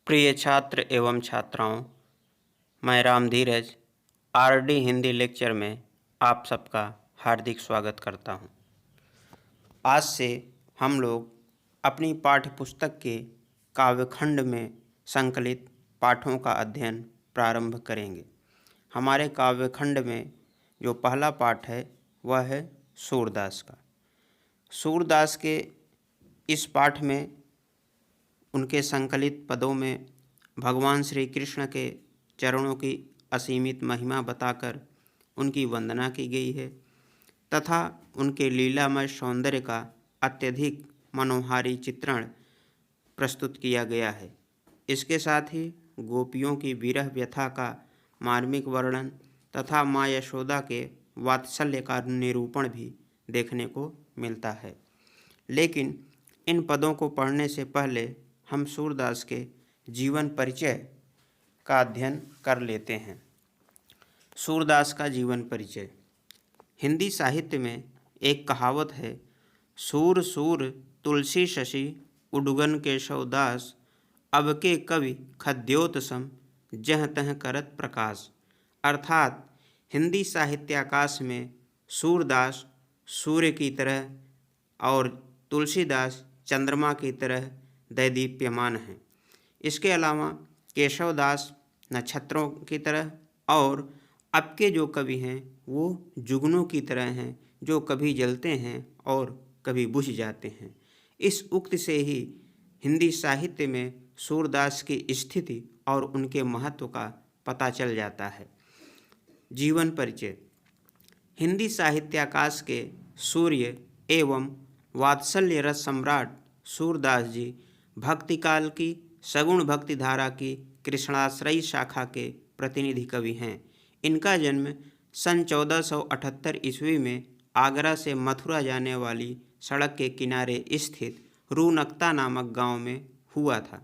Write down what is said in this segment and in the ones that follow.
प्रिय छात्र एवं छात्राओं, मैं राम धीरज आरडी हिंदी लेक्चर में आप सबका हार्दिक स्वागत करता हूं। आज से हम लोग अपनी पाठ्य पुस्तक के काव्यखंड में संकलित पाठों का अध्ययन प्रारंभ करेंगे। हमारे काव्यखंड में जो पहला पाठ है वह है सूरदास का। सूरदास के इस पाठ में उनके संकलित पदों में भगवान श्री कृष्ण के चरणों की असीमित महिमा बताकर उनकी वंदना की गई है तथा उनके लीलामय सौंदर्य का अत्यधिक मनोहारी चित्रण प्रस्तुत किया गया है। इसके साथ ही गोपियों की विरह व्यथा का मार्मिक वर्णन तथा माँ यशोदा के वात्सल्य का निरूपण भी देखने को मिलता है। लेकिन इन पदों को पढ़ने से पहले हम सूरदास के जीवन परिचय का अध्ययन कर लेते हैं। सूरदास का जीवन परिचय। हिंदी साहित्य में एक कहावत है, सूर सूर तुलसी शशि उडुगन केशव दास, अब के कवि खद्योत सम जह तह करत प्रकाश। अर्थात हिंदी साहित्याकाश में सूरदास सूर्य की तरह और तुलसीदास चंद्रमा की तरह दैदीप्यमान हैं। इसके अलावा केशवदास नक्षत्रों की तरह और अब के जो कवि हैं वो जुगनों की तरह हैं, जो कभी जलते हैं और कभी बुझ जाते हैं। इस उक्ति से ही हिंदी साहित्य में सूरदास की स्थिति और उनके महत्व का पता चल जाता है। जीवन परिचय। हिंदी साहित्याकाश के सूर्य एवं वात्सल्य रस सम्राट सूरदास जी भक्तिकाल की सगुण भक्ति धारा की कृष्णाश्रयी शाखा के प्रतिनिधि कवि हैं। इनका जन्म सन 1478 ईस्वी में आगरा से मथुरा जाने वाली सड़क के किनारे स्थित रूनकता नामक गांव में हुआ था।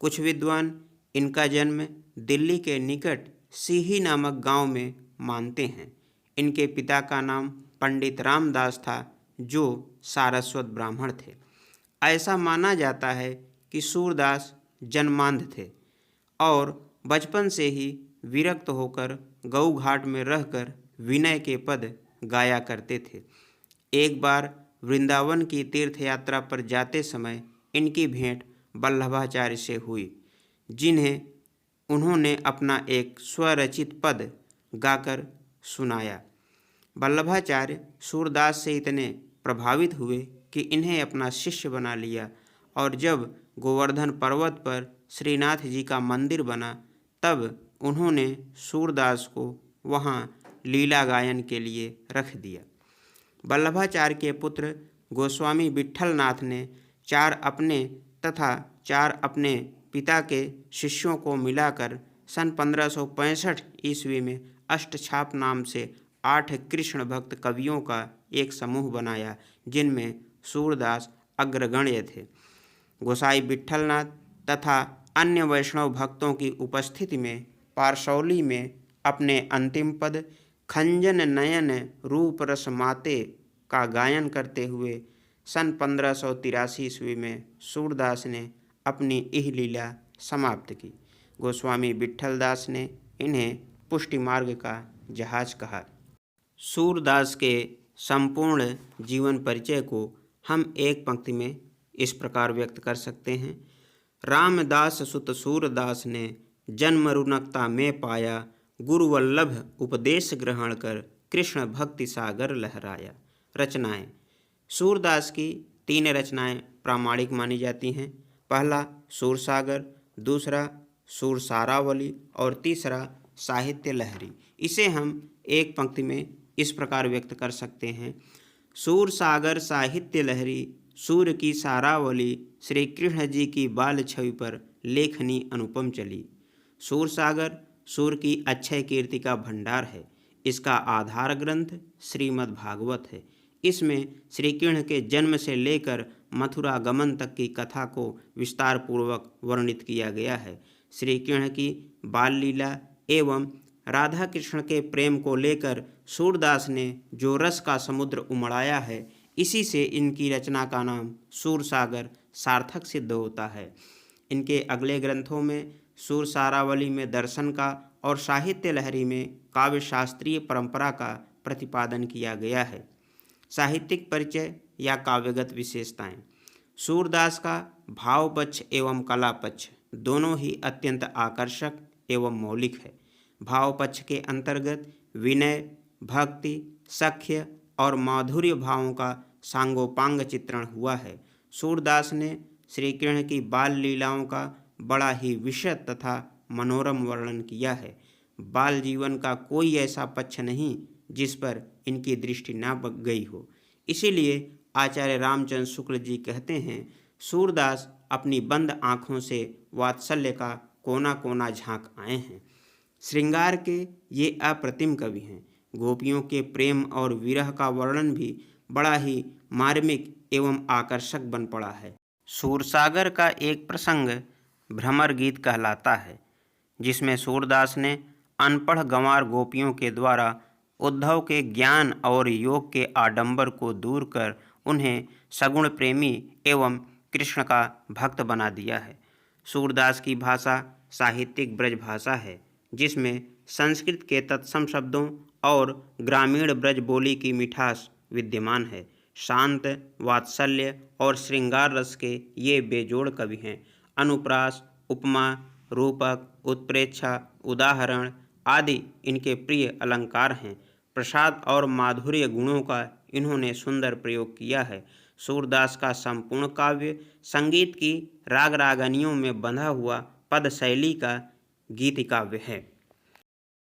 कुछ विद्वान इनका जन्म दिल्ली के निकट सीही नामक गांव में मानते हैं। इनके पिता का नाम पंडित रामदास था, जो सारस्वत ब्राह्मण थे। ऐसा माना जाता है कि सूरदास जन्मांध थे और बचपन से ही विरक्त होकर गऊ घाट में रहकर विनय के पद गाया करते थे। एक बार वृंदावन की तीर्थ यात्रा पर जाते समय इनकी भेंट वल्लभाचार्य से हुई, जिन्हें उन्होंने अपना एक स्वरचित पद गाकर सुनाया। वल्लभाचार्य सूरदास से इतने प्रभावित हुए कि इन्हें अपना शिष्य बना लिया और जब गोवर्धन पर्वत पर श्रीनाथ जी का मंदिर बना तब उन्होंने सूरदास को वहाँ लीला गायन के लिए रख दिया। वल्लभाचार्य के पुत्र गोस्वामी विट्ठलनाथ ने 4 अपने तथा 4 अपने पिता के शिष्यों को मिलाकर सन 1565 ईस्वी में अष्टछाप नाम से 8 कृष्ण भक्त कवियों का एक समूह बनाया, जिनमें सूरदास अग्रगण्य थे। गोसाई विट्ठलनाथ तथा अन्य वैष्णव भक्तों की उपस्थिति में पारसौली में अपने अंतिम पद खंजन नयन रूप रस माते का गायन करते हुए सन 1583 ईस्वी में सूरदास ने अपनी यह लीला समाप्त की। गोस्वामी विट्ठलदास ने इन्हें पुष्टि मार्ग का जहाज कहा। सूरदास के संपूर्ण जीवन परिचय को हम एक पंक्ति में इस प्रकार व्यक्त कर सकते हैं। रामदास सुत सूरदास ने जन्म रुनकता में पाया, गुरुवल्लभ उपदेश ग्रहण कर कृष्ण भक्ति सागर लहराया। रचनाएं। सूरदास की 3 रचनाएं प्रामाणिक मानी जाती हैं। पहला सूरसागर, दूसरा सूरसारावली और तीसरा साहित्य लहरी। इसे हम एक पंक्ति में इस प्रकार व्यक्त कर सकते हैं। सूरसागर साहित्य लहरी, सूर्य की सारावली, श्री कृष्ण जी की बाल छवि पर लेखनी अनुपम चली। सूरसागर सूर्य की अक्षय कीर्ति का भंडार है। इसका आधार ग्रंथ श्रीमद् भागवत है। इसमें श्री कृष्ण के जन्म से लेकर मथुरा गमन तक की कथा को विस्तार पूर्वक वर्णित किया गया है। श्री कृष्ण की बाल लीला एवं राधा कृष्ण के प्रेम को लेकर सूरदास ने जो रस का समुद्र उमड़ाया है, इसी से इनकी रचना का नाम सूरसागर सार्थक सिद्ध होता है। इनके अगले ग्रंथों में सुरसारावली में दर्शन का और साहित्य लहरी में काव्य शास्त्रीय परंपरा का प्रतिपादन किया गया है। साहित्यिक परिचय या काव्यगत विशेषताएं। सूरदास का भाव पक्ष एवं कला पक्ष दोनों ही अत्यंत आकर्षक एवं मौलिक है। भाव पक्ष के अंतर्गत विनय, भक्ति, सख्य और माधुर्य भावों का सांगोपांग चित्रण हुआ है। सूरदास ने श्री कृष्ण की बाल लीलाओं का बड़ा ही विशद तथा मनोरम वर्णन किया है। बाल जीवन का कोई ऐसा पक्ष नहीं जिस पर इनकी दृष्टि न गई हो। इसीलिए आचार्य रामचंद्र शुक्ल जी कहते हैं, सूरदास अपनी बंद आँखों से वात्सल्य का कोना कोना झांक आए हैं। श्रृंगार के ये अप्रतिम कवि हैं। गोपियों के प्रेम और विरह का वर्णन भी बड़ा ही मार्मिक एवं आकर्षक बन पड़ा है। सूरसागर का एक प्रसंग भ्रमर गीत कहलाता है, जिसमें सूरदास ने अनपढ़ गंवार गोपियों के द्वारा उद्धव के ज्ञान और योग के आडंबर को दूर कर उन्हें सगुण प्रेमी एवं कृष्ण का भक्त बना दिया है। सूरदास की भाषा साहित्यिक ब्रज भाषा है, जिसमें संस्कृत के तत्सम शब्दों और ग्रामीण ब्रज बोली की मिठास विद्यमान है। शांत, वात्सल्य और श्रृंगार रस के ये बेजोड़ कवि हैं। अनुप्रास, उपमा, रूपक, उत्प्रेक्षा, उदाहरण आदि इनके प्रिय अलंकार हैं। प्रसाद और माधुर्य गुणों का इन्होंने सुंदर प्रयोग किया है। सूरदास का संपूर्ण काव्य संगीत की राग रागनियों में बंधा हुआ पद शैली का गीत काव्य है।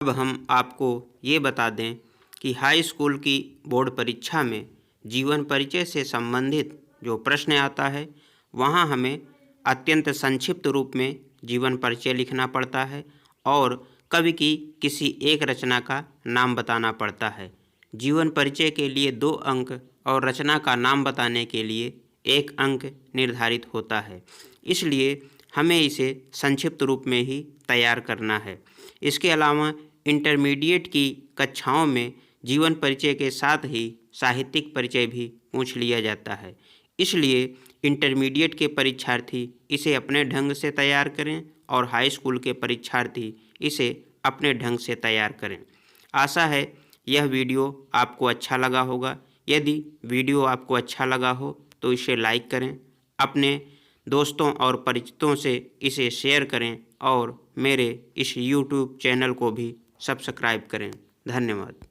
अब हम आपको ये बता दें कि हाई स्कूल की बोर्ड परीक्षा में जीवन परिचय से संबंधित जो प्रश्न आता है, वहाँ हमें अत्यंत संक्षिप्त रूप में जीवन परिचय लिखना पड़ता है और कवि की किसी एक रचना का नाम बताना पड़ता है। जीवन परिचय के लिए 2 अंक और रचना का नाम बताने के लिए 1 अंक निर्धारित होता है। इसलिए हमें इसे संक्षिप्त रूप में ही तैयार करना है। इसके अलावा इंटरमीडिएट की कक्षाओं में जीवन परिचय के साथ ही साहित्यिक परिचय भी पूछ लिया जाता है। इसलिए इंटरमीडिएट के परीक्षार्थी इसे अपने ढंग से तैयार करें और हाई स्कूल के परीक्षार्थी इसे अपने ढंग से तैयार करें। आशा है यह वीडियो आपको अच्छा लगा होगा। यदि वीडियो आपको अच्छा लगा हो तो इसे लाइक करें, अपने दोस्तों और परिचितों से इसे शेयर करें और मेरे इस YouTube चैनल को भी सब्सक्राइब करें। धन्यवाद।